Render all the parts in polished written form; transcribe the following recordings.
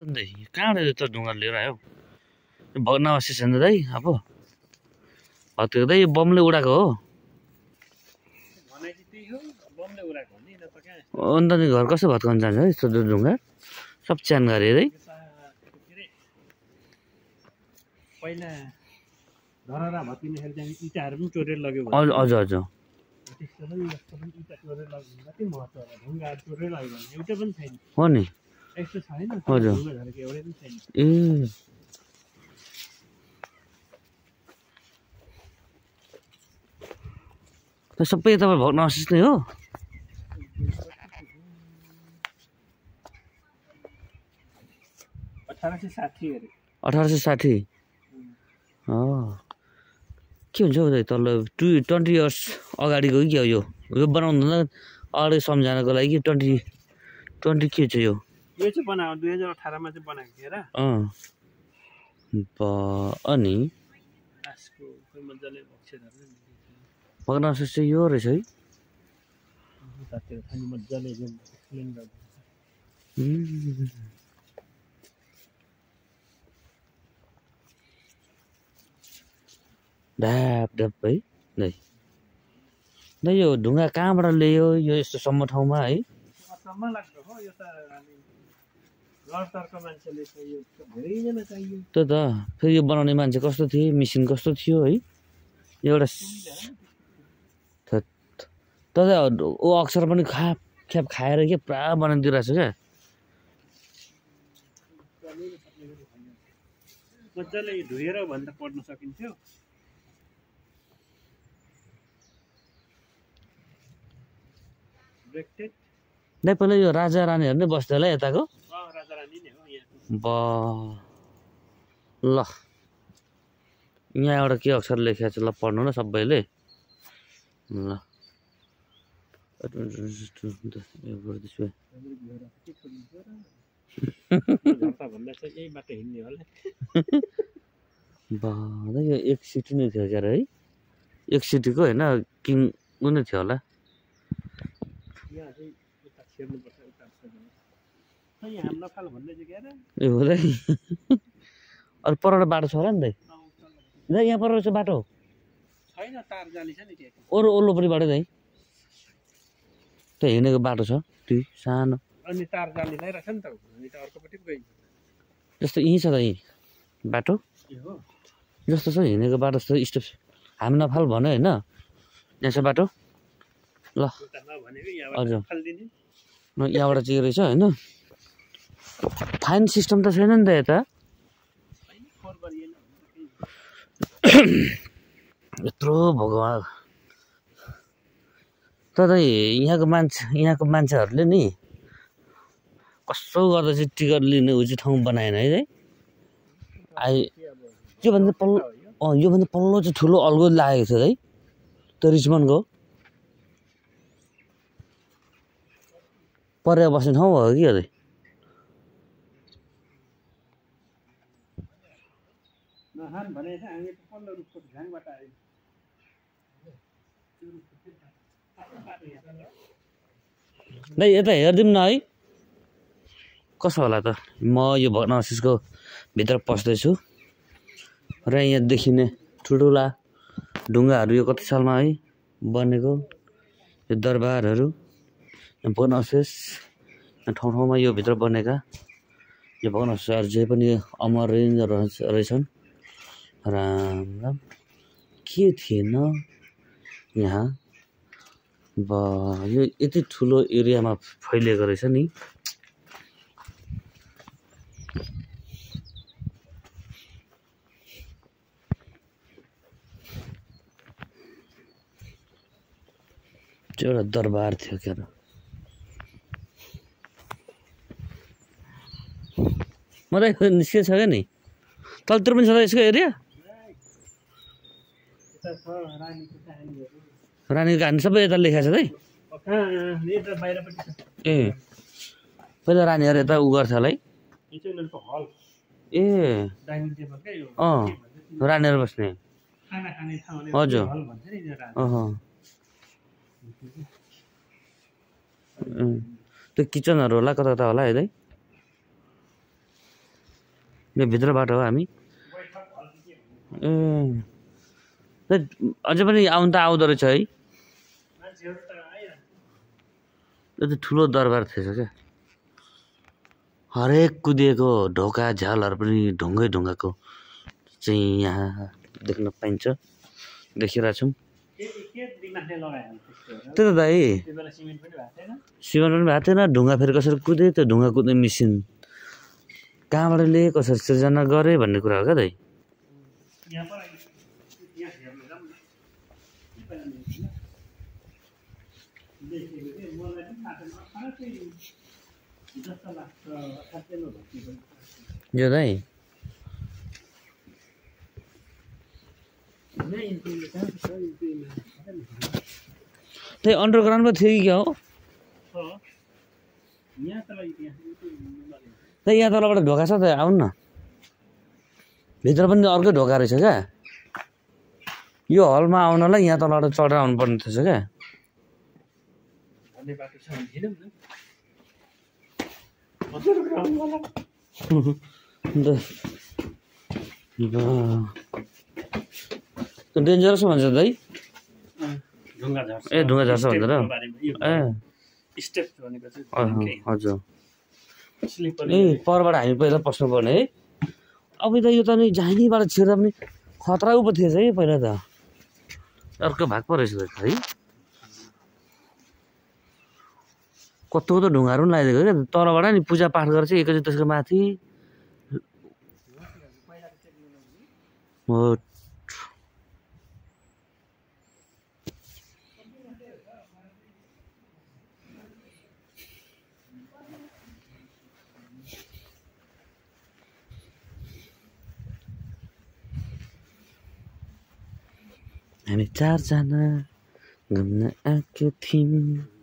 कहाँबाट त ढुङ्गा लिएर आयो भग्नावशेष छैन दाइ अब त्यो दाइ बमले उडाएको हो अन्त नि घर कसो भत्काउनु जान्छ है यस्तो ढुङ्गा सब च्यान गरे है पहिला धरहरा भत्किनेखेरि चाहिँ इँटाहरू पनि चोरेर लग्यो हजुर हजुर हजुर त्यस्तो पनि जस्तो पनि इँटा चोरेर लग्यो कति महत्त्व होला ढुङ्गाहरू चोरेर लग्यो भने एउटा पनि छैन हो नि यस्तो छैन हजुर ढुङ्गा झरेको एउटै पनि छैन ए सबै तपाईँ भग्नावशेष नै हो 1860 अरे 1860 के हुन्छ हौ तल 20 इयर्स अगाडिको कि हो यो बनाउनु अगाडि सम्झाउनको लागि 20 के छ यो चाहिँ बनाएको 2018 मा चाहिँ बनाएको थियो र अनि आजको मजाले बक्सेरहरु भग्नावशेष चाहिँ यो रहेछ है तातेर खाली मजाले एक्सप्लेन गर्छ ढाप ढाप है नै यो ढुङ्गा कहाँबाट ल्यायो यो यस्तो सम्म ठाउँमा है सम्म लाग्छ हो यो त हामी लडतर्क मान्छेले चाहिँ यो धेरैजना चाहियो त्यो त फेरि यो बनाउने मान्छे कस्तो थिए मेसिन कस्तो थियो है एउटा तर ओ अक्षर पनि ख्याप खाएर के पुरा बनाइदिइरहेछ क्या मजाले धोएर भन्दा पढ्न सकिन्थ्यो नै पहिला यो राजा रानीहरू नै बस्थ्यो होला यताको राजा रानी नै हो यहाँ ल यहाँ एउटा के अक्षर लेखेको छ ल पढ्नु न सबैले ल यो एक सिटी नै थियो क्या है एक सिटीको होइन किङ नै थियो होला ए हो दाइ अरू पर बाटो छ होला नि दाइ यहाँ पर रहेछ बाटो छैन तार जाली छ नि अरू ओल्लोपट्टि बाटो दाइ त्यो हिँडेको बाटो छ त्यो सानो अनि तार जाली ल्याइरहेछ नि त हामी त अर्कोपट्टि गइन्छ जस्तो यहीँ छ त यहीँ बाटो जस्तो छ हिँडेको बाटो जस्तो स्टेप हामी नफाल भन्यो होइन यहाँ छ बाटो ल हजुर यहाँबाट चाहिँ रहेछ होइन फाइन सिस्टम त छैन नि त यता यत्रो भगवान् तर यहाँको मान्छेहरूले नि कस्तो गर्दा चाहिँ टिकट लिने ऊ चाहिँ ठाउँ बनाएन है योभन्दा पल्लो चाहिँ ठुलो अल्गो लागेको छ है त्यो रिचमन्डको परेर बस्ने ठाउँ हो कि अरे नै यता हेरिदिउँ न है कसो होला त म यो भग्नावशेषको भित्र पस्दैछु र यहाँ देखिने ठुल्ठुला ढुङ्गाहरू यो कति सालमा है बनेको यो दरबारहरू भग्नावशेष ठाउँ ठाउँमा यो भित्र बनेका यो भग्नावशेषहरू जे पनि अमर रहेछन् राम राम के थिएन यहाँ यो यति ठुलो एरियामा फैलिएको रहेछ नि त्यो एउटा दरबार थियो क्या मलाई निस्केको छ क्या नि तलतिर पनि छ त यसको एरिया रानीको कहानी सबै यता लेखेको छ है ए पहिला रानीहरू यता उ गर्छ होला है ए रानीहरू बस्ने हजुर त्यो किचनहरू होला कता कता होला है दाइ यो भित्रबाट हो हामी बैठक हल के ए भन्नु अझै पनि आउनु त आउँदो रहेछ है मान्छेहरू त आइरहन्छ यो त ठुलो दरबार थिएछ क्या हरेक कुदिएको ढोका झ्यालहरू पनि ढुङ्गै ढुङ्गाको चाहिँ यहाँ देख्न पाइन्छ देखिरहेको छौँ के दिमागले लगायो त्यस्तो त्यही त दाइ त्यो बेला सिमेन्ट पनि भएको थिएन सिमेन्ट पनि भएको थिएन ढुङ्गा फेरि कसरी कुदे त्यो ढुङ्गा कुद्ने मिसिन कहाँबाट लिए कसरी सृजना गरे भन्ने कुरा हो क्या दाइ यहाँ पर यहाँ हेर्नु जाऊँ न देखेको थिएँ मलाई पनि थाहा छैन साँच्चै जस्तो लाग्छ साँच्चै नभएको यो दाइ त्यही अन्डरग्राउन्डमा थियो कि क्या हो यहाँ तल त्यही यहाँ तलबाट ढोका छ त आउनु न भित्र पनि अर्कै ढोका रहेछ क्या यो हलमा आउनलाई यहाँ तलबाट चढेर आउनु पर्ने थिएछ क्या भन्ने बाटो छ भने हिँडौँ न हजुर ग्राउन्डवाला डेन्जरस भन्छ दाइ ढुङ्गा झर्छ ए ढुङ्गा झर्छ भनेर ए स्टेप भनेको चाहिँ हजुर स्लिपर ए परबाट हामी पहिला पस्नु पर्ने है अब त यो त नि जहाँनिबाट छिर्दा पनि खतरा पो थिएछ है पहिला त अर्को भाग पो रहेछ है कस्तो कस्तो ढुङ्गाहरू पनि लगाइदिएको क्या तलबाट नि पूजा पाठ गरेर चाहिँ एकैचोटि त्यसको माथि हो हामी चारजना घुम्न आएको थियौँ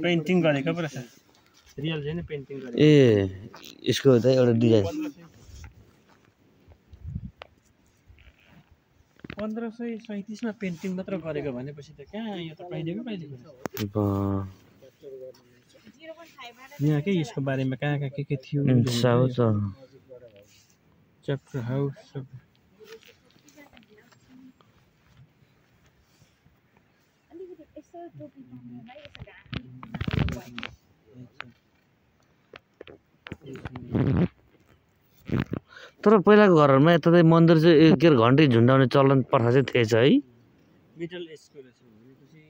पेन्टिङ गरेको पो रहेछ रियल चाहिँ पेन्टिङ गरेको ए यसको त एउटा डिजाइन 1537 मा पेन्टिङ मात्र गरेको भनेपछि त कहाँ यो त कहिलेको यहाँकै यसको बारेमा कहाँ कहाँ के थियो च्याप्टर हाउस तर पहिलाको घरहरूमा यता चाहिँ मन्दिर चाहिँ के अरे घन्टी झुन्डाउने चलन प्रथा चाहिँ थिएछ है मिडल एजको रहेछ भनेपछि